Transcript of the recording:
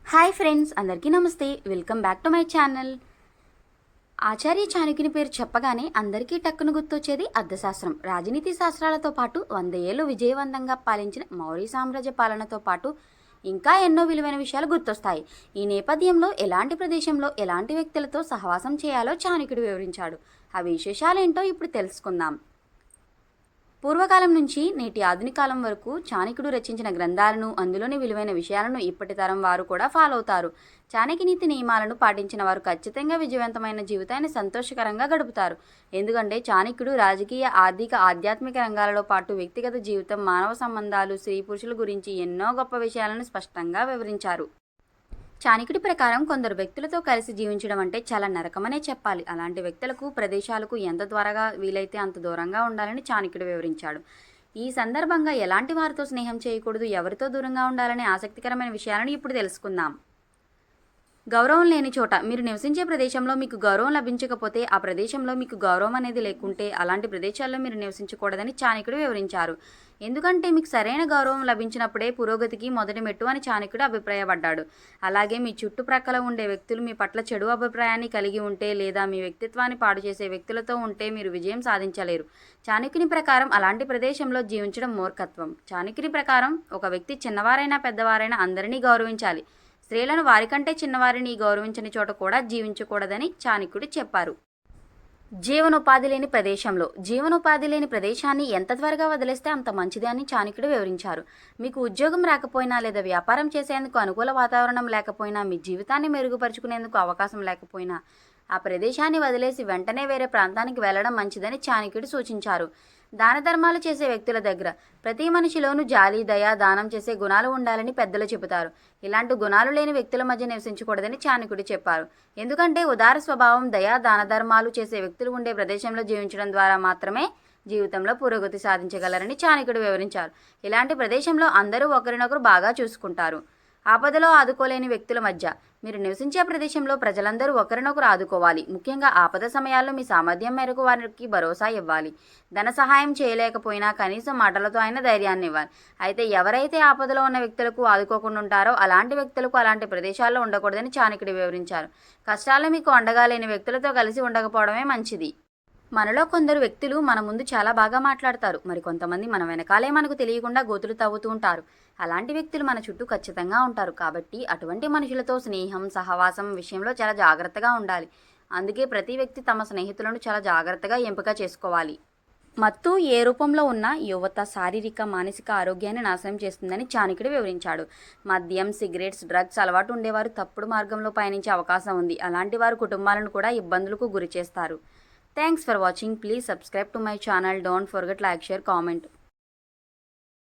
Hi friends, అందరికీ నమస్తే. Welcome back to my channel. Acharya చాణక్యుని పేరు చెప్పగానే అందరికీ టక్కున గుర్తొచ్చేది అర్థశాస్త్రం. రాజనీతి శాస్త్రాలతో పాటు 100 ఏళ్లు విజయవంతంగా పాలించిన మౌర్య సామ్రాజ్య పాలనతో పాటు ఇంకా ఎన్నో విలువైన విషయాలు గుర్తొస్తాయి. ఈ నేపథ్యంలో ఎలాంటి ప్రదేశంలో ఎలాంటి వ్యక్తులతో సహవాసం చేయాలో చాణక్యుడు వివరించాడు. ఆ విశేషాలేంటో ఇప్పుడు తెలుసుకుందాం. పూర్వకాలం నుంచి నేటి ఆధునిక కాలం వరకు చాణక్యుడు రచించిన గ్రంథాలను, అందులోని విలువైన విషయాలను ఇప్పటి తరం వారు కూడా ఫాలో అవుతారు. చాణక్య నీతి నియమాలను పాటించిన వారు ఖచ్చితంగా విజయవంతమైన జీవితాన్ని సంతోషకరంగా గడుపుతారు. ఎందుకంటే చాణక్యుడు రాజకీయ, ఆర్థిక, ఆధ్యాత్మిక రంగాలలో పాటు వ్యక్తిగత జీవితం, మానవ సంబంధాలు, స్త్రీ పురుషుల గురించి ఎన్నో గొప్ప విషయాలను స్పష్టంగా వివరించారు. చాణక్యుడి ప్రకారం కొందరు వ్యక్తులతో కలిసి జీవించడం అంటే చాలా నరకమనే చెప్పాలి. అలాంటి వ్యక్తులకు, ప్రదేశాలకు ఎంత త్వరగా వీలైతే అంత దూరంగా ఉండాలని చాణక్యుడు వివరించాడు. ఈ సందర్భంగా ఎలాంటి వారితో స్నేహం చేయకూడదు, ఎవరితో దూరంగా ఉండాలనే ఆసక్తికరమైన విషయాలను ఇప్పుడు తెలుసుకుందాం. గౌరవం లేని చోట, మీరు నివసించే ప్రదేశంలో మీకు గౌరవం లభించకపోతే, ఆ ప్రదేశంలో మీకు గౌరవం అనేది లేకుంటే అలాంటి ప్రదేశాల్లో మీరు నివసించకూడదని చాణక్యుడు వివరించారు. ఎందుకంటే మీకు సరైన గౌరవం లభించినప్పుడే పురోగతికి మొదటి మెట్టు అని చాణక్యుడు అభిప్రాయపడ్డాడు. అలాగే మీ చుట్టుప్రక్కల ఉండే వ్యక్తులు మీ పట్ల చెడు అభిప్రాయాన్ని కలిగి ఉంటే, లేదా మీ వ్యక్తిత్వాన్ని పాడు చేసే వ్యక్తులతో ఉంటే మీరు విజయం సాధించలేరు. చాణక్యుని ప్రకారం అలాంటి ప్రదేశంలో జీవించడం మూర్ఖత్వం. చాణక్యుని ప్రకారం ఒక వ్యక్తి చిన్నవారైనా పెద్దవారైనా అందరినీ గౌరవించాలి. స్త్రీలను వారికంటే చిన్నవారిని గౌరవించని చోట కూడా జీవించకూడదని చాణక్యుడు చెప్పారు. జీవనోపాధి లేని ప్రదేశంలో, జీవనోపాధి లేని ప్రదేశాన్ని ఎంత త్వరగా వదిలేస్తే అంత మంచిది అని చాణక్యుడు వివరించారు. మీకు ఉద్యోగం రాకపోయినా, లేదా వ్యాపారం చేసేందుకు అనుకూల వాతావరణం లేకపోయినా, మీ జీవితాన్ని మెరుగుపరుచుకునేందుకు అవకాశం లేకపోయినా ఆ ప్రదేశాన్ని వదిలేసి వెంటనే వేరే ప్రాంతానికి వెళ్లడం మంచిదని చాణక్యుడు సూచించారు. దాన ధర్మాలు చేసే వ్యక్తుల దగ్గర ప్రతి మనిషిలోనూ జాలి, దయ, దానం చేసే గుణాలు ఉండాలని పెద్దలు చెబుతారు. ఇలాంటి గుణాలు లేని వ్యక్తుల మధ్య నివసించకూడదని చాణక్యుడు చెప్పారు. ఎందుకంటే ఉదార స్వభావం, దయ, దాన ధర్మాలు చేసే వ్యక్తులు ఉండే ప్రదేశంలో జీవించడం ద్వారా మాత్రమే జీవితంలో పురోగతి సాధించగలరని చాణక్యుడు వివరించారు. ఇలాంటి ప్రదేశంలో అందరూ ఒకరినొకరు బాగా చూసుకుంటారు. ఆపదలో ఆదుకోలేని వ్యక్తుల మధ్య, మీరు నివసించే ప్రదేశంలో ప్రజలందరూ ఒకరినొకరు ఆదుకోవాలి. ముఖ్యంగా ఆపద సమయాల్లో మీ సామర్థ్యం మేరకు వారికి భరోసా ఇవ్వాలి. ధన సహాయం చేయలేకపోయినా కనీసం మాటలతో అయినా ధైర్యాన్ని ఇవ్వాలి. అయితే ఎవరైతే ఆపదలో ఉన్న వ్యక్తులకు ఆదుకోకుండా ఉంటారో అలాంటి వ్యక్తులకు అలాంటి ప్రదేశాల్లో ఉండకూడదని చాణక్యుడు వివరించారు. కష్టాల్లో మీకు అండగా లేని వ్యక్తులతో కలిసి ఉండకపోవడమే మంచిది. మనలో కొందరు వ్యక్తులు మన ముందు చాలా బాగా మాట్లాడతారు, మరి కొంతమంది మన వెనకాలే మనకు తెలియకుండా గోతులు తవ్వుతూ ఉంటారు. అలాంటి వ్యక్తులు మన చుట్టూ ఖచ్చితంగా ఉంటారు. కాబట్టి అటువంటి మనుషులతో స్నేహం, సహవాసం విషయంలో చాలా జాగ్రత్తగా ఉండాలి. అందుకే ప్రతి వ్యక్తి తమ స్నేహితులను చాలా జాగ్రత్తగా ఎంపిక చేసుకోవాలి. మత్తు ఏ రూపంలో ఉన్న యువత శారీరక, మానసిక ఆరోగ్యాన్ని నాశనం చేస్తుందని చాణక్యుడు వివరించాడు. మద్యం, సిగరెట్స్, డ్రగ్స్ అలవాటు ఉండేవారు తప్పుడు మార్గంలో పయనించే అవకాశం ఉంది. అలాంటి వారు కుటుంబాలను కూడా ఇబ్బందులకు గురి చేస్తారు. Thanks for watching. Please subscribe to my channel. Don't forget like, share, comment.